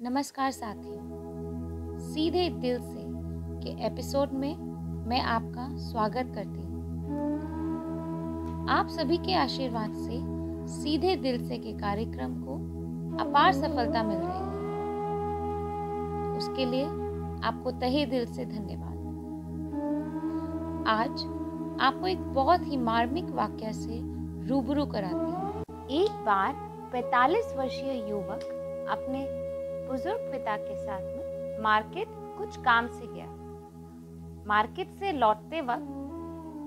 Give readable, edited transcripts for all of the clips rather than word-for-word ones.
नमस्कार साथियों, सीधे दिल से के एपिसोड में मैं आपका स्वागत करती हूँ। आप सभी के आशीर्वाद से सीधे दिल से के कार्यक्रम को अपार सफलता मिल रही है। उसके लिए आपको तहे दिल से धन्यवाद। आज आपको एक बहुत ही मार्मिक वाक्य से रूबरू कराती हूँ। एक बार 45 वर्षीय युवक अपने बुजुर्ग पिता के साथ में मार्केट कुछ काम से गया। मार्केट से लौटते वक्त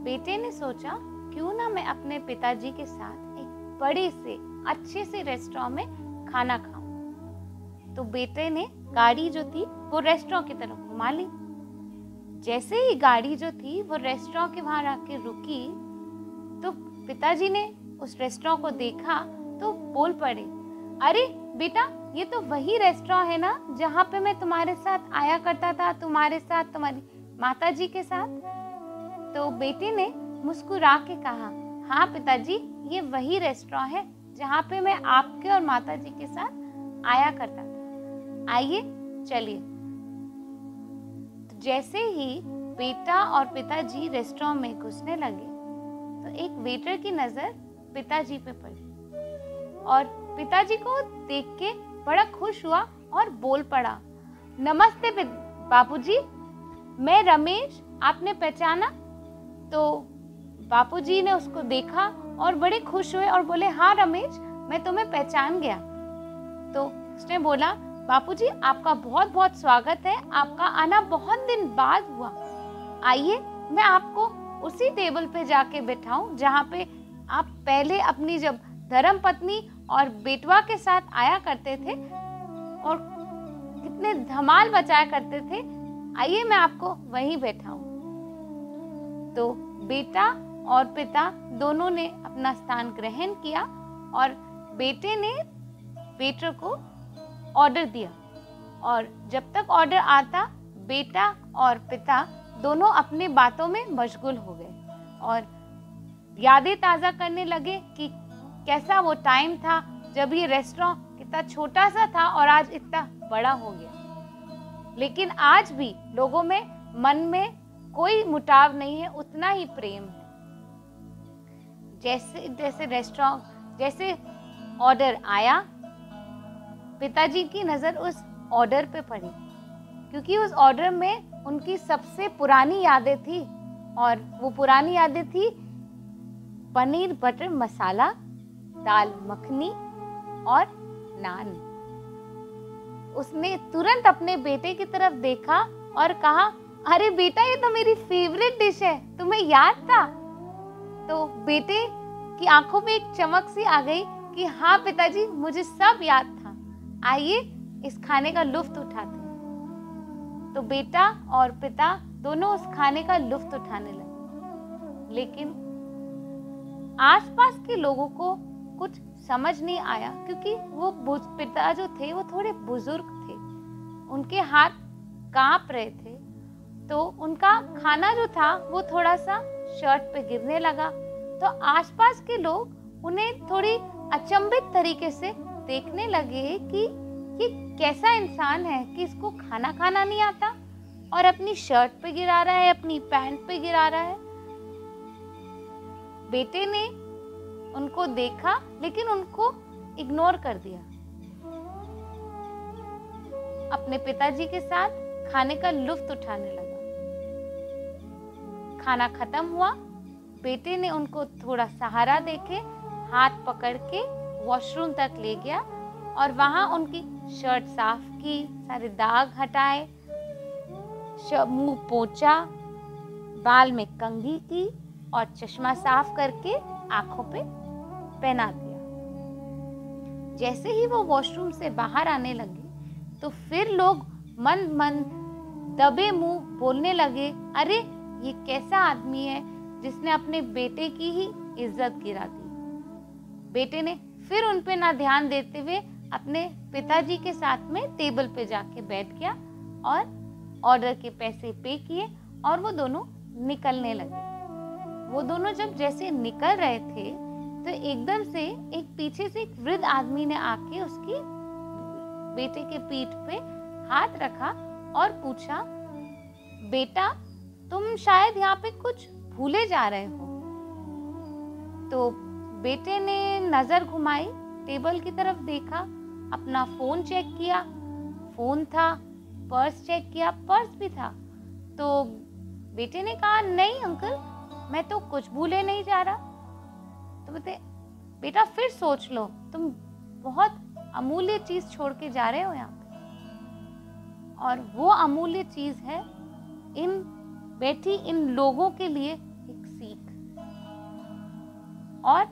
बेटे ने सोचा, क्यों ना मैं अपने पिताजी के साथ एक बड़े से अच्छे से रेस्टोरेंट में खाना खाऊं। तो बेटे ने गाड़ी जो थी वो रेस्टोरेंट की तरफ घुमा ली। जैसे ही गाड़ी जो थी वो रेस्टोरेंट के वहां आके रुकी तो पिताजी ने उस रेस्टोरेंट को देखा तो बोल पड़े, अरे बेटा, ये तो वही रेस्टोरेंट है ना जहाँ पे मैं तुम्हारे साथ आया करता था, तुम्हारे साथ, तुम्हारी माताजी के साथ। तो बेटे ने मुस्कुरा के कहा, हाँ पिताजी, ये वही रेस्टोरेंट है जहाँ पे मैं आपके और माताजी के साथ आया करता था। आइए चलिए। तो जैसे ही बेटा और पिताजी रेस्टोरेंट में घुसने लगे तो एक वेटर की नजर पिताजी पे पड़ी और पिताजी को देख के बड़ा खुश हुआ और बोल पड़ा, नमस्ते बापूजी, मैं रमेश, आपने पहचाना? तो बापूजी ने उसको देखा और बड़े खुश हुए और बोले, हाँ रमेश, मैं तुम्हें पहचान गया। तो उसने बोला, बापूजी आपका बहुत बहुत स्वागत है, आपका आना बहुत दिन बाद हुआ। आइए मैं आपको उसी टेबल पे जाके बैठाऊं जहाँ पे आप पहले अपनी जब धर्म पत्नी और बेटवा के साथ आया करते थे और कितने धमाल मचाया करते थे। आइए मैं आपको वहीं बैठाऊं। तो बेटा और पिता दोनों ने अपना स्थान ग्रहण किया और बेटे ने वेटर को ऑर्डर दिया और जब तक ऑर्डर आता बेटा और पिता दोनों अपने बातों में मशगूल हो गए और यादें ताज़ा करने लगे कि कैसा वो टाइम था जब ये रेस्टोरेंट कितना छोटा सा था और आज इतना बड़ा हो गया। लेकिन आज भी लोगों में मन में कोई मुटाव नहीं है, उतना ही प्रेम है। जैसे जैसे रेस्टोरेंट जैसे ऑर्डर आया, पिताजी की नजर उस ऑर्डर पे पड़ी क्योंकि उस ऑर्डर में उनकी सबसे पुरानी यादें थी और वो पुरानी यादें थी पनीर बटर मसाला, दाल मखनी और नान। उसने तुरंत अपने बेटे की तरफ देखा और कहा, अरे बेटा, ये तो मेरी फेवरेट डिश है, तुम्हें याद था? तो बेटे की आंखों में एक चमक सी आ गई कि हाँ पिताजी, मुझे सब याद था, आइए इस खाने का लुत्फ उठाते हैं। तो बेटा और पिता दोनों उस खाने का लुत्फ उठाने लगे। लेकिन आसपास के लोगों को कुछ समझ नहीं आया क्योंकि वो पिता जो थे वो थोड़े बुजुर्ग थे, उनके हाथ कांप रहे थे। तो उनका खाना जो था वो थोड़ा सा शर्ट पे गिरने लगा। तो आसपास के लोग उन्हें थोड़ी अचंभित तरीके से देखने लगे कि ये कैसा इंसान है कि इसको खाना खाना नहीं आता और अपनी शर्ट पे गिरा रहा है, अपनी पैंट पे गिरा रहा है। बेटे ने उनको देखा लेकिन उनको इग्नोर कर दिया। अपने पिताजी के साथ खाने का लुत्फ उठाने लगा। खाना खत्म हुआ, बेटे ने उनको थोड़ा सहारा देके हाथ पकड़ के वॉशरूम तक ले गया और वहां उनकी शर्ट साफ की, सारे दाग हटाए, मुंह पोंछा, बाल में कंघी की और चश्मा साफ करके आंखों पे पहना दिया। जैसे ही वो वॉशरूम से बाहर आने लगे तो फिर लोग मन मन दबे मुंह बोलने लगे, अरे ये कैसा आदमी है जिसने अपने बेटे की ही इज्जत गिरा दी। बेटे ने फिर उन पे ना ध्यान देते हुए अपने पिताजी के साथ में टेबल पे जाके बैठ गया और ऑर्डर के पैसे पे किए और वो दोनों निकलने लगे। वो दोनों जब जैसे निकल रहे थे तो एकदम से एक पीछे से एक वृद्ध आदमी ने आके उसकी बेटे के पीठ पे हाथ रखा और पूछा, बेटा तुम शायद यहाँ पे कुछ भूले जा रहे हो। तो बेटे ने नजर घुमाई, टेबल की तरफ देखा, अपना फोन चेक किया, फोन था, पर्स चेक किया, पर्स भी था। तो बेटे ने कहा, नहीं अंकल, मैं तो कुछ भूले नहीं जा रहा। तो बोलते, बेटा फिर सोच लो, तुम बहुत अमूल्य चीज छोड़ के जा रहे हो यहाँ पे, और वो अमूल्य चीज है इन लोगों के लिए एक सीख, और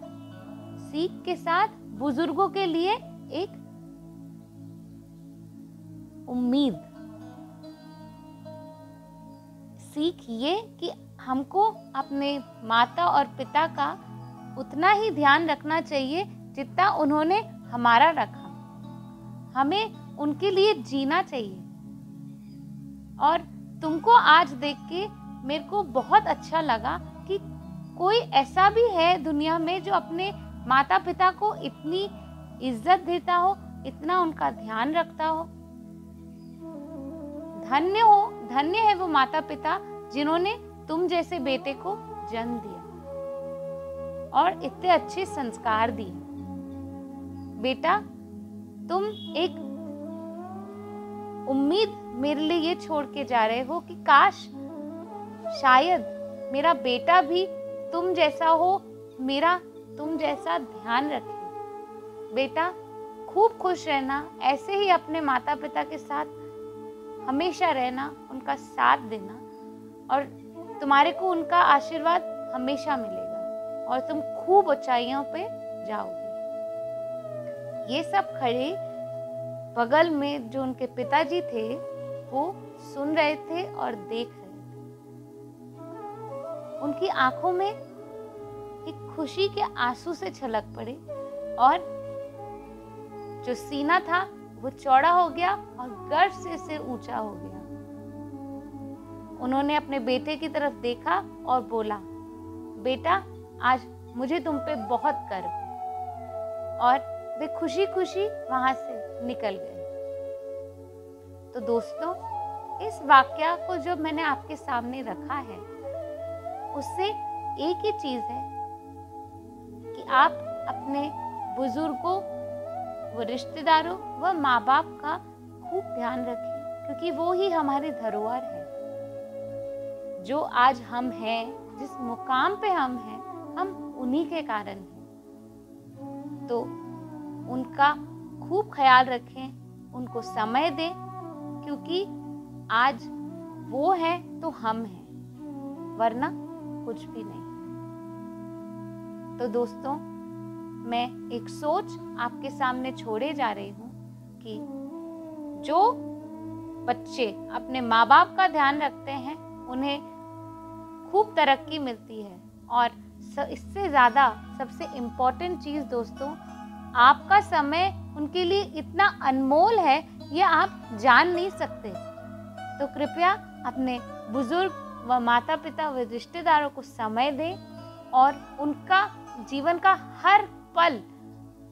सीख के साथ बुजुर्गों के लिए एक उम्मीद। सीख ये कि हमको अपने माता और पिता का उतना ही ध्यान रखना चाहिए जितना उन्होंने हमारा रखा। हमें उनके लिए जीना चाहिए। और तुमको आज देख के मेरे को बहुत अच्छा लगा कि कोई ऐसा भी है दुनिया में जो अपने माता पिता को इतनी इज्जत देता हो, इतना उनका ध्यान रखता हो। धन्य है वो माता पिता जिन्होंने तुम जैसे बेटे को जन्म दिया और इतने अच्छे संस्कार दिए। बेटा, तुम एक उम्मीद मेरे लिए ये छोड़ के जा रहे हो कि काश शायद मेरा बेटा भी तुम जैसा हो, मेरा तुम जैसा ध्यान रखे। बेटा, खूब खुश रहना, ऐसे ही अपने माता पिता के साथ हमेशा रहना, उनका साथ देना, और तुम्हारे को उनका आशीर्वाद हमेशा मिलेगा और तुम खूब ऊंचाइयों पे जाओगे। ये सब खड़े बगल में जो उनके पिताजी थे वो सुन रहे थे और देख रहे थे। उनकी आंखों में एक खुशी के आंसू से छलक पड़े और जो सीना था वो चौड़ा हो गया और गर्व से सिर ऊंचा हो गया। उन्होंने अपने बेटे की तरफ देखा और बोला, बेटा, आज मुझे तुम पे बहुत गर्व है। और वे खुशी खुशी वहां से निकल गए। तो दोस्तों, इस वाक्य को जो मैंने आपके सामने रखा है उससे एक ही चीज है कि आप अपने बुजुर्गों व रिश्तेदारों व माँ बाप का खूब ध्यान रखें, क्योंकि वो ही हमारी धरोहर है। जो आज हम हैं, जिस मुकाम पे हम हैं, हम उन्हीं के कारण हैं। तो उनका खूब ख्याल रखें, उनको समय दें, क्योंकि आज वो है तो हम हैं, वरना कुछ भी नहीं। तो दोस्तों, मैं एक सोच आपके सामने छोड़े जा रही हूँ कि जो बच्चे अपने माँ बाप का ध्यान रखते हैं उन्हें खूब तरक्की मिलती है। और इससे ज़्यादा सबसे इम्पोर्टेंट चीज़ दोस्तों, आपका समय उनके लिए इतना अनमोल है, ये आप जान नहीं सकते। तो कृपया अपने बुजुर्ग व माता पिता व रिश्तेदारों को समय दें और उनका जीवन का हर पल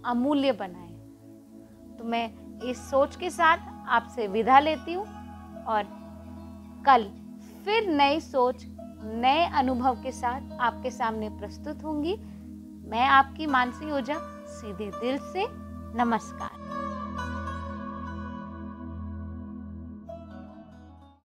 अमूल्य बनाएं। तो मैं इस सोच के साथ आपसे विदा लेती हूँ और कल फिर नई सोच, नए अनुभव के साथ आपके सामने प्रस्तुत होंगी। मैं आपकी मानसी ओझा, सीधे दिल से नमस्कार।